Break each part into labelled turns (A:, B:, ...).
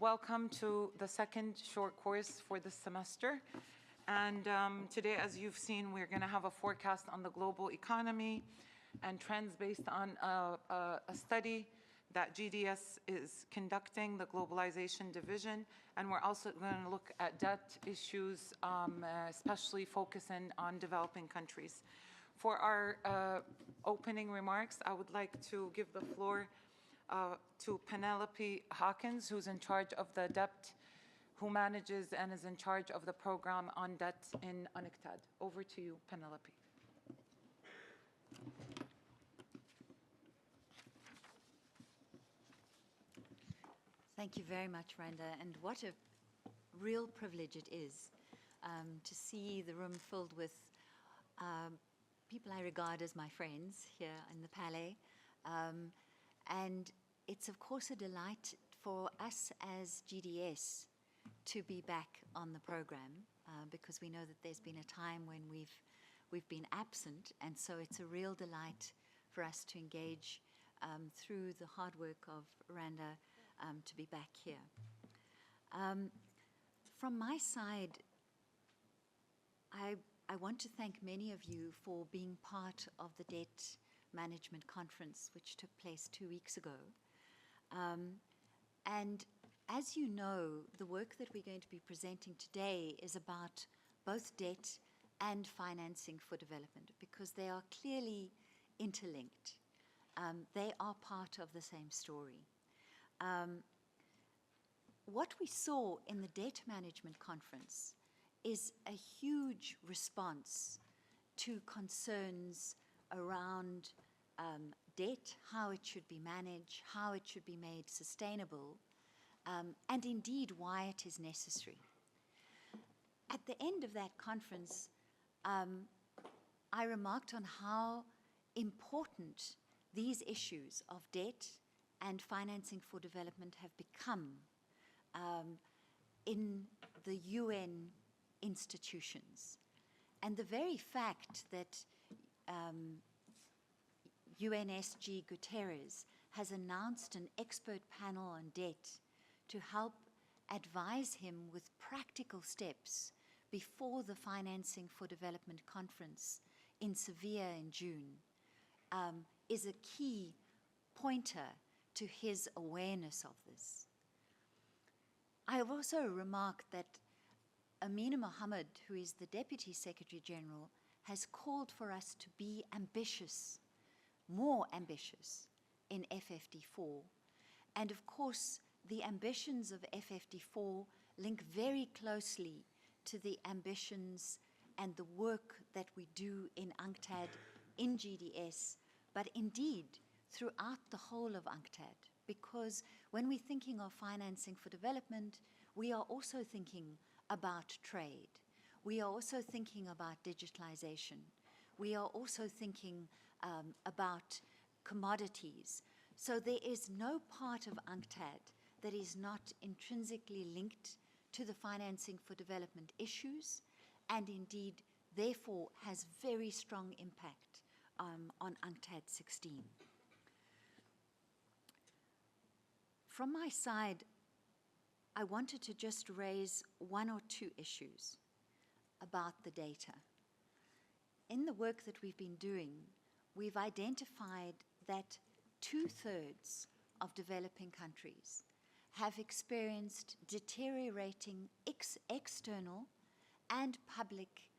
A: welcome to the second short course for this semester. And today, as you've seen, we're going to have a forecast on the global economy and trends based on a study that GDS is conducting, the Globalization Division. And we're also going to look at debt issues, especially focusing on developing countries. For our opening remarks, I would like to give the floor to Penelope Hawkins, who's in charge of the debt, who manages and is in charge of the program on debt in UNCTAD. Over to you, Penelope.
B: Thank you very much, Randa, and what a real privilege it is to see the room filled with people I regard as my friends here in the Palais. And it's, of course, a delight for us as GDS to be back on the program because we know that there's been a time when we've been absent, and so it's a real delight for us to engage through the hard work of Randa to be back here. From my side, I want to thank many of you for being part of the Debt Management Conference, which took place 2 weeks ago. And as you know, the work that we're going to be presenting today is about both debt and financing for development, because they are clearly interlinked. They are part of the same story. What we saw in the Debt Management Conference is a huge response to concerns around debt, how it should be managed, how it should be made sustainable, and indeed why it is necessary. At the end of that conference, I remarked on how important these issues of debt and financing for development have become in the UN institutions. And the very fact that UNSG Guterres has announced an expert panel on debt to help advise him with practical steps before the Financing for Development Conference in Sevilla in June is a key pointer to his awareness of this. I have also remarked that Amina Mohammed, who is the Deputy Secretary General, has called for us to be ambitious, more ambitious in FFD4. And of course, the ambitions of FFD4 link very closely to the ambitions and the work that we do in UNCTAD, in GDS, but indeed throughout the whole of UNCTAD. Because when we're thinking of financing for development, we are also thinking about trade. We are also thinking about digitalization. We are also thinking about commodities. So there is no part of UNCTAD that is not intrinsically linked to the financing for development issues, and indeed, therefore, has very strong impact on UNCTAD 16. From my side, I wanted to just raise one or two issues about the data. In the work that we've been doing, we've identified that 2/3 of developing countries have experienced deteriorating external and public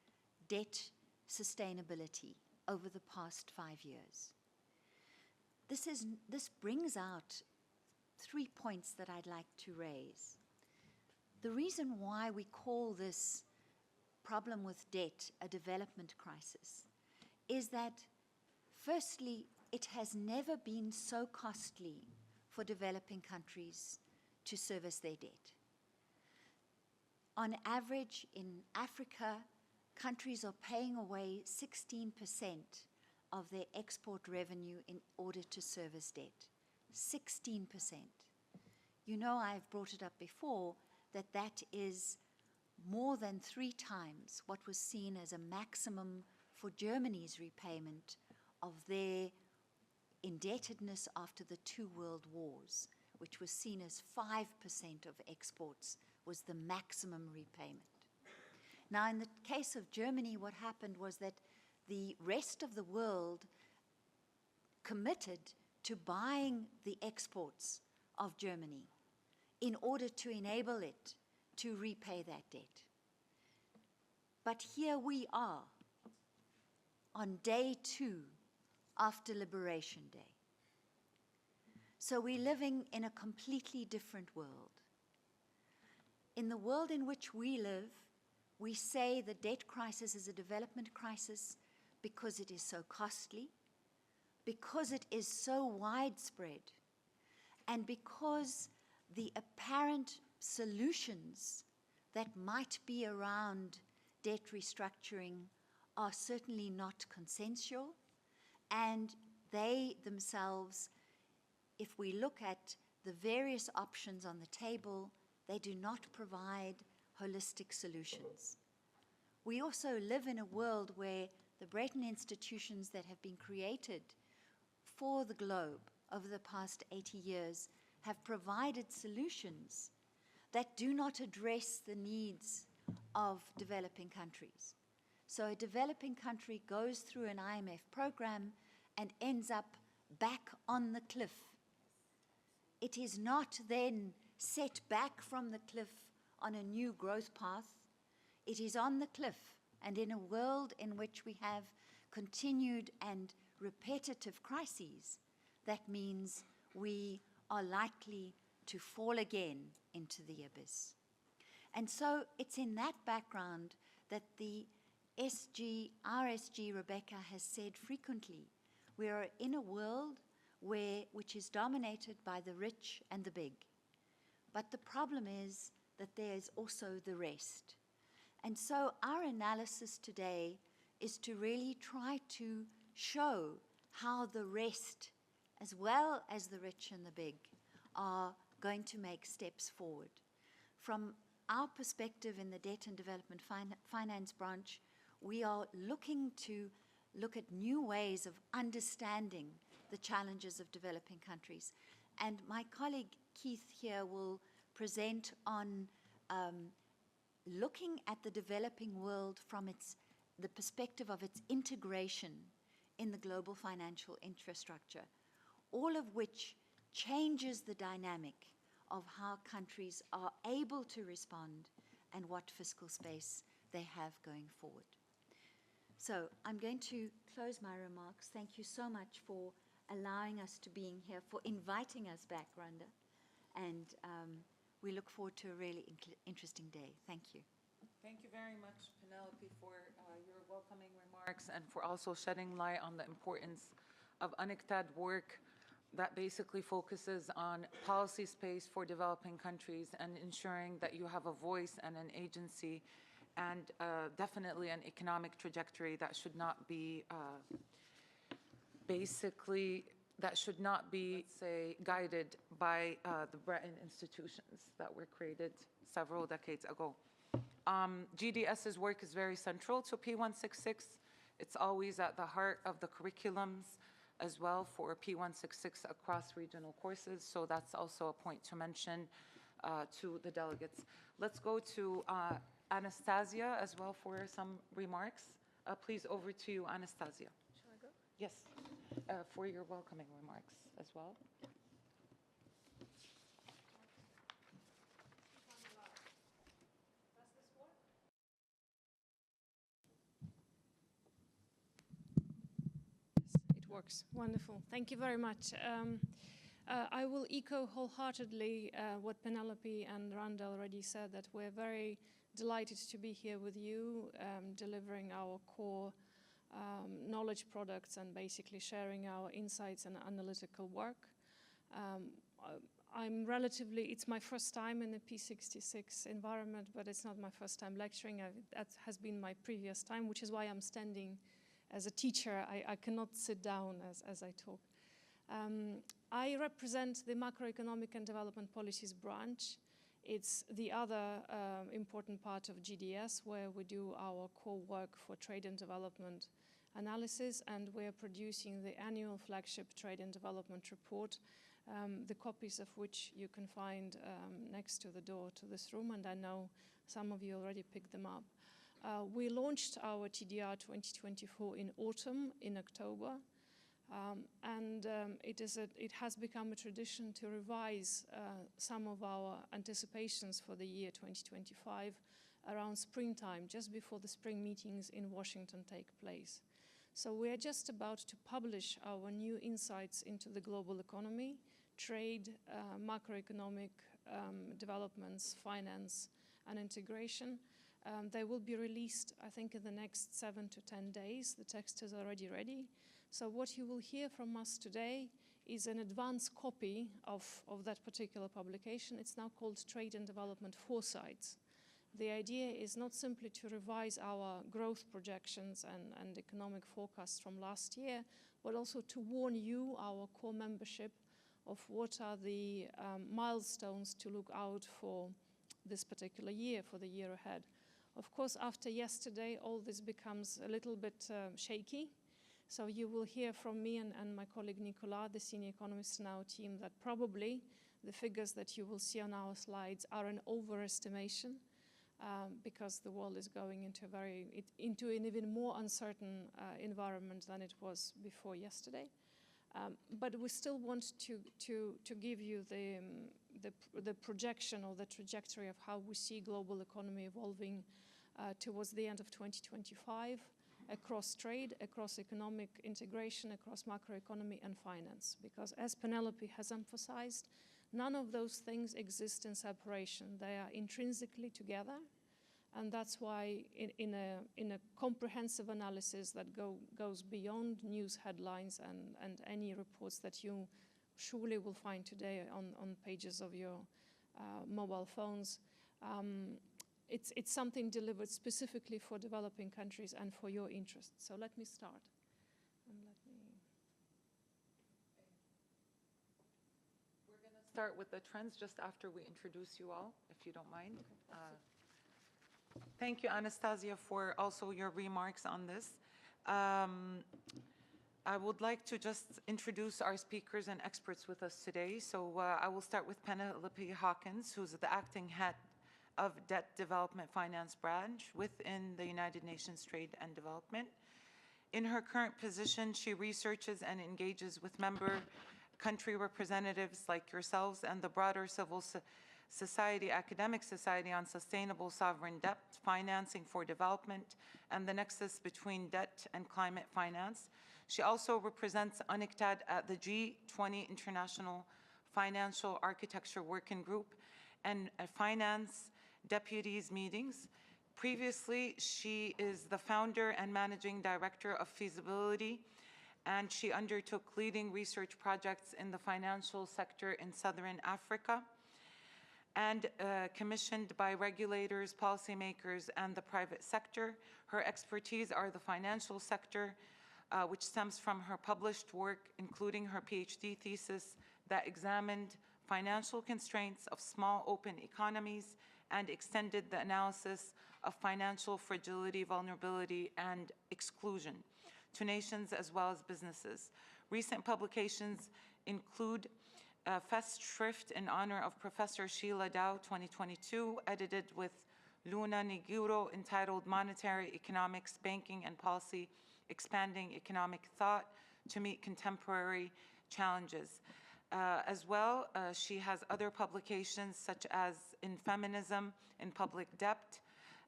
B: debt sustainability over the past 5 years. This brings out 3 points that I'd like to raise. The reason why we call this problem with debt a development crisis is that, firstly, it has never been so costly for developing countries to service their debt. On average, in Africa, countries are paying away 16% of their export revenue in order to service debt. 16%. You know, I've brought it up before, that is more than 3 times what was seen as a maximum for Germany's repayment of their indebtedness after the 2 world wars, which was seen as 5% of exports, was the maximum repayment. Now, in the case of Germany, what happened was that the rest of the world committed to buying the exports of Germany in order to enable it to repay that debt. But here we are on day 2 after Liberation Day. So we're living in a completely different world. In the world in which we live, we say the debt crisis is a development crisis because it is so costly, because it is so widespread, and because the apparent solutions that might be around debt restructuring are certainly not consensual, and they themselves, if we look at the various options on the table, they do not provide holistic solutions. We also live in a world where the Bretton institutions that have been created for the globe over the past 80 years have provided solutions that do not address the needs of developing countries. So a developing country goes through an IMF program and ends up back on the cliff. It is not then set back from the cliff on a new growth path. It is on the cliff, and in a world in which we have continued and repetitive crises, that means we are likely to fall again into the abyss. And so it's in that background that the RSG Rebecca has said frequently, we are in a world which is dominated by the rich and the big. But the problem is that there is also the rest. And so our analysis today is to really try to show how the rest, as well as the rich and the big, are going to make steps forward. From our perspective in the Debt and Development Finance branch, we are looking to look at new ways of understanding the challenges of developing countries. And my colleague Keith here will present on looking at the developing world from the perspective of its integration in the global financial infrastructure, all of which changes the dynamic of how countries are able to respond and what fiscal space they have going forward. So I'm going to close my remarks. Thank you so much for allowing us to being here, for inviting us back, Randa. And we look forward to a really interesting day. Thank you.
A: Thank you very much, Penelope, for your welcoming remarks and for also shedding light on the importance of UNCTAD work that basically focuses on policy space for developing countries and ensuring that you have a voice and an agency and definitely an economic trajectory that should not be say, guided by the Bretton institutions that were created several decades ago. GDS's work is very central to P166. It's always at the heart of the curriculums as well for P166 across regional courses, so that's also a point to mention to the delegates. Let's go to Anastasia as well for some remarks. Please, over to you, Anastasia.
C: Shall I go?
A: Yes, for your welcoming remarks as well.
C: It works. Wonderful. Thank you very much. I will echo wholeheartedly what Penelope and Randa already said, that we're very delighted to be here with you, delivering our core knowledge products and basically sharing our insights and analytical work. It's my first time in the P66 environment, but it's not my first time lecturing. That has been my previous time, which is why I'm standing as a teacher. I cannot sit down as I talk. I represent the Macroeconomic and Development Policies branch. It's the other important part of GDS, where we do our core work for trade and development analysis, and we're producing the annual flagship trade and development report the copies of which you can find next to the door to this room, and I know some of you already picked them up. We launched our TDR 2024 in autumn, in October, it has become a tradition to revise some of our anticipations for the year 2025 around springtime, just before the spring meetings in Washington take place. So we are just about to publish our new insights into the global economy, trade, macroeconomic developments, finance, and integration. They will be released, I think, in the next 7 to 10 days. The text is already ready. So what you will hear from us today is an advanced copy of that particular publication. It's now called Trade and Development Foresights. The idea is not simply to revise our growth projections and economic forecasts from last year, but also to warn you, our core membership, of what are the milestones to look out for this particular year, for the year ahead. Of course, after yesterday, all this becomes a little bit shaky. So you will hear from me and my colleague Nicolas, the senior economist in our team, that probably the figures that you will see on our slides are an overestimation because the world is going into an even more uncertain environment than it was before yesterday. But we still want to give you the projection or the trajectory of how we see global economy evolving towards the end of 2025 across trade, across economic integration, across macroeconomy and finance. Because as Penelope has emphasized, none of those things exist in separation. They are intrinsically together. And that's why in a comprehensive analysis that goes beyond news headlines and any reports that you surely will find today on pages of your mobile phones, it's something delivered specifically for developing countries and for your interests. So let me start.
A: We're going to start with the trends just after we introduce you all, if you don't mind. Thank you, Anastasia, for also your remarks on this. I would like to just introduce our speakers and experts with us today. So I will start with Penelope Hawkins, who's the acting head of Debt Development Finance Branch within the United Nations Trade and Development. In her current position, she researches and engages with member country representatives like yourselves and the broader civil society, academic society on sustainable sovereign debt, financing for development, and the nexus between debt and climate finance. She also represents UNCTAD at the G20 International Financial Architecture Working Group and finance deputies meetings. Previously, she is the founder and managing director of Feasibility, and she undertook leading research projects in the financial sector in Southern Africa, and commissioned by regulators, policymakers, and the private sector. Her expertise are the financial sector, which stems from her published work, including her PhD thesis that examined financial constraints of small open economies and extended the analysis of financial fragility, vulnerability, and exclusion to nations as well as businesses. Recent publications include Festschrift in honor of Professor Sheila Dow 2022, edited with Luna Niguro, entitled Monetary Economics, Banking and Policy, Expanding Economic Thought to Meet Contemporary Challenges. As well, she has other publications such as In Feminism, in Public Debt,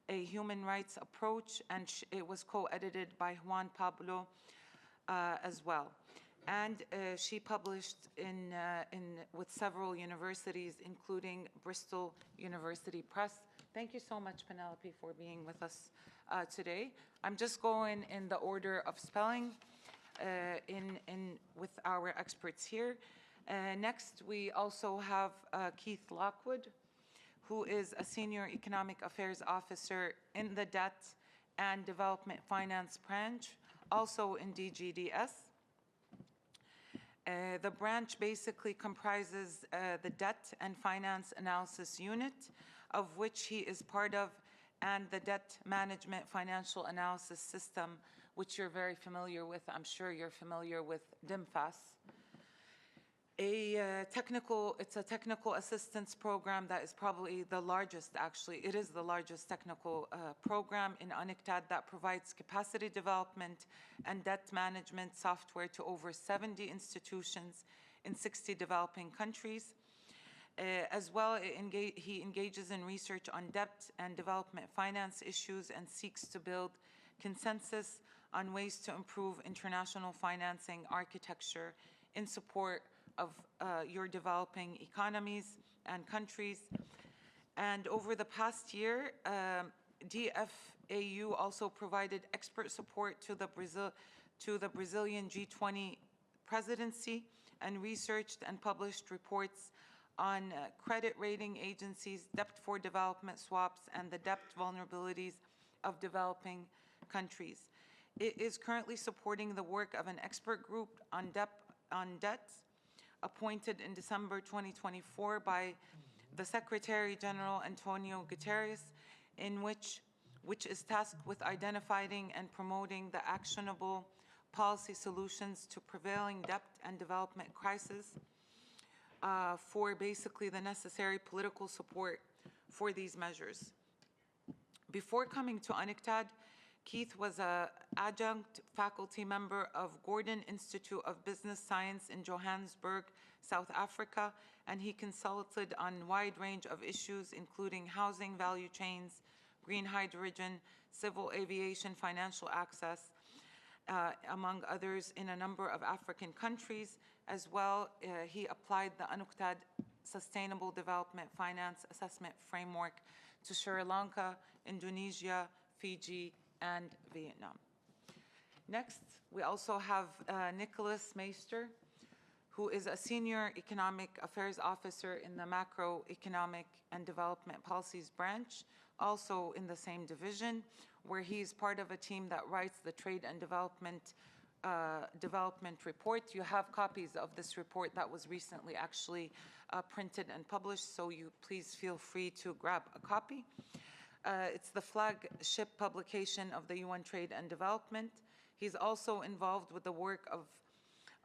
A: A Human Rights Approach, and it was co-edited by Juan Pablo as well. And she published with several universities, including Bristol University Press. Thank you so much, Penelope, for being with us today. I'm just going in the order of spelling with our experts here. Next, we also have Keith Lockwood, who is a Senior Economic Affairs Officer in the Debt and Development Finance branch, also in DGDS. The branch basically comprises the Debt and Finance Analysis Unit, of which he is part of, and the Debt Management Financial Analysis System, which you're very familiar with. I'm sure you're familiar with DIMFAS. It's a technical assistance program that is probably the largest, actually. It is the largest technical program in UNCTAD that provides capacity development and debt management software to over 70 institutions in 60 developing countries. As well, he engages in research on debt and development finance issues and seeks to build consensus on ways to improve international financing architecture in support of your developing economies and countries. And over the past year, DFAU also provided expert support to the Brazilian G20 presidency and researched and published reports on credit rating agencies, debt for development swaps, and the debt vulnerabilities of developing countries. It is currently supporting the work of an expert group on debt appointed in December 2024 by the Secretary General Antonio Guterres, which is tasked with identifying and promoting the actionable policy solutions to prevailing debt and development crisis for basically the necessary political support for these measures. Before coming to UNCTAD, Keith was an adjunct faculty member of Gordon Institute of Business Science in Johannesburg, South Africa, and he consulted on a wide range of issues, including housing value chains, green hydrogen, civil aviation, financial access, among others, in a number of African countries. As well, he applied the UNCTAD Sustainable Development Finance Assessment Framework to Sri Lanka, Indonesia, Fiji, and Vietnam. Next, we also have Nicholas Meister, who is a Senior Economic Affairs Officer in the Macroeconomic and Development Policies branch, also in the same division, where he's part of a team that writes the Trade and Development report. You have copies of this report that was recently actually printed and published, so you please feel free to grab a copy. It's the flagship publication of the UN Trade and Development. He's also involved with the work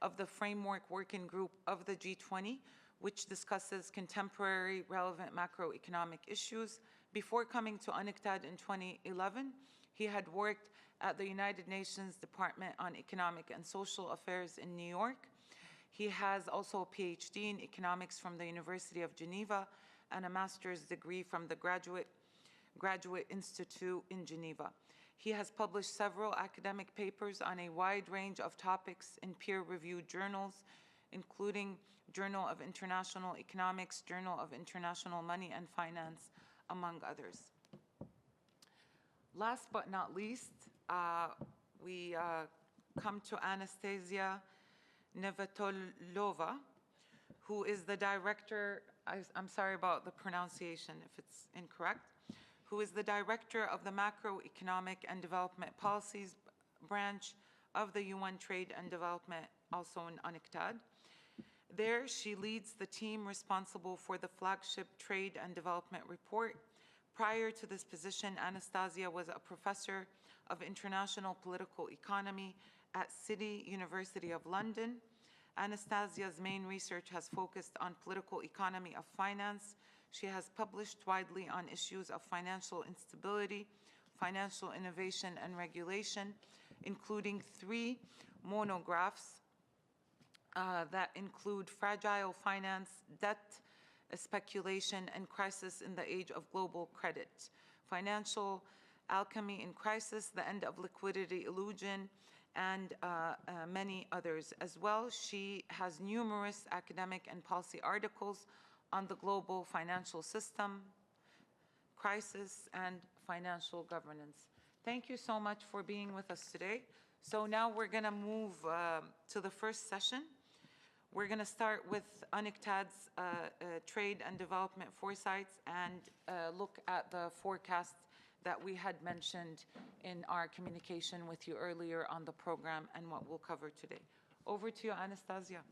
A: of the Framework Working Group of the G20, which discusses contemporary relevant macroeconomic issues. Before coming to UNCTAD in 2011, he had worked at the United Nations Department on Economic and Social Affairs in New York. He has also a PhD in economics from the University of Geneva and a master's degree from the Graduate Institute in Geneva. He has published several academic papers on a wide range of topics in peer-reviewed journals, including Journal of International Economics, Journal of International Money and Finance, among others. Last but not least, we come to Anastasia Nevetolova, who is the director, I'm sorry about the pronunciation if it's incorrect, who is the director of the Macroeconomic and Development Policies branch of the UN Trade and Development, also in UNCTAD. There, she leads the team responsible for the flagship Trade and Development report. Prior to this position, Anastasia was a professor of international political economy at City University of London. Anastasia's main research has focused on political economy of finance. She has published widely on issues of financial instability, financial innovation and regulation, including 3 monographs that include fragile finance, debt, speculation, and crisis in the age of global credit, financial alchemy in crisis, the end of liquidity illusion, and many others. As well, she has numerous academic and policy articles on the global financial system, crisis, and financial governance. Thank you so much for being with us today. So now we're going to move to the first session. We're going to start with UNCTAD's trade and development foresights and look at the forecast that we had mentioned in our communication with you earlier on the program and what we'll cover today. Over to you, Anastasia.